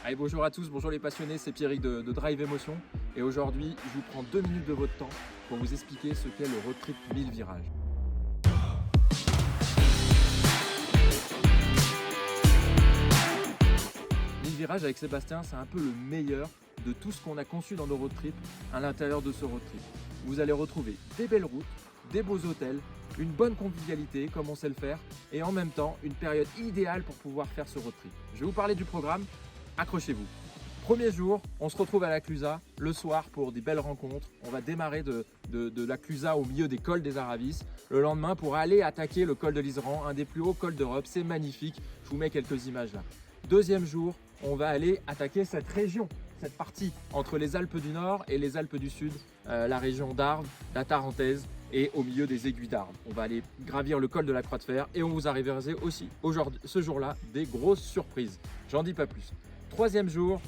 Allez, bonjour à tous, bonjour les passionnés, c'est Pierrick de Drive Emotion. Et aujourd'hui, je vous prends 2 minutes de votre temps pour vous expliquer ce qu'est le road trip 1000 virages. Virages avec Sébastien, c'est un peu le meilleur de tout ce qu'on a conçu dans nos road trips à l'intérieur de ce road trip. Vous allez retrouver des belles routes, des beaux hôtels, une bonne convivialité comme on sait le faire et en même temps une période idéale pour pouvoir faire ce road trip. Je vais vous parler du programme, accrochez-vous. Premier jour, on se retrouve à la Clusaz le soir pour des belles rencontres. On va démarrer de la Clusaz au milieu des cols des Aravis. Le lendemain pour aller attaquer le col de l'Iseran, un des plus hauts cols d'Europe. C'est magnifique, je vous mets quelques images là. Deuxième jour, on va aller attaquer cette région, cette partie entre les Alpes du Nord et les Alpes du Sud, la région d'Arves, la Tarentaise et au milieu des aiguilles d'Arves. On va aller gravir le col de la Croix de Fer et on vous a réservé aussi aujourd'hui, ce jour-là, des grosses surprises. J'en dis pas plus. Troisième jour,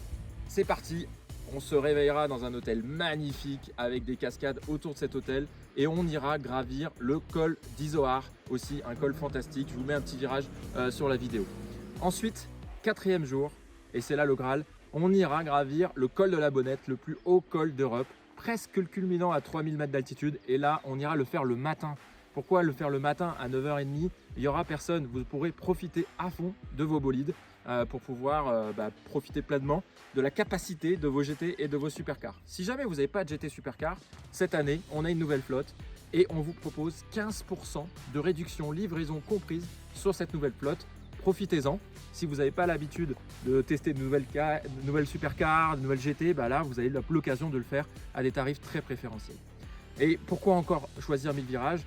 c'est parti. On se réveillera dans un hôtel magnifique avec des cascades autour de cet hôtel et on ira gravir le col d'Izoard, aussi un col fantastique. Je vous mets un petit virage sur la vidéo. Ensuite, quatrième jour, et c'est là le Graal, on ira gravir le col de la Bonnette, le plus haut col d'Europe, presque le culminant à 3000 mètres d'altitude. Et là, on ira le faire le matin. Pourquoi le faire le matin à 9h30? Il n'y aura personne, vous pourrez profiter à fond de vos bolides pour pouvoir profiter pleinement de la capacité de vos GT et de vos supercars. Si jamais vous n'avez pas de GT supercar, cette année, on a une nouvelle flotte et on vous propose 15% de réduction livraison comprise sur cette nouvelle flotte. Profitez-en. Si vous n'avez pas l'habitude de tester de nouvelles supercars, de nouvelles GT, là vous avez l'occasion de le faire à des tarifs très préférentiels. Et pourquoi encore choisir 1000 virages?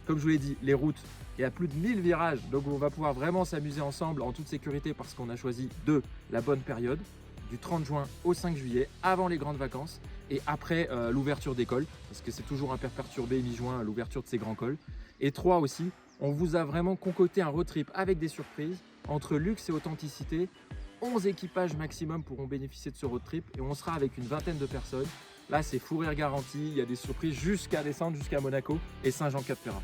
Comme je vous l'ai dit, les routes, il y a plus de 1000 virages, donc on va pouvoir vraiment s'amuser ensemble en toute sécurité parce qu'on a choisi la bonne période, du 30 juin au 5 juillet, avant les grandes vacances et après l'ouverture des cols, parce que c'est toujours un peu perturbé mi-juin l'ouverture de ces grands cols. Et 3 aussi, on vous a vraiment concocté un road trip avec des surprises, entre luxe et authenticité. 11 équipages maximum pourront bénéficier de ce road trip et on sera avec une vingtaine de personnes. Là, c'est fou rire garanti, il y a des surprises jusqu'à descendre jusqu'à Monaco et Saint-Jean-Cap-Ferrat.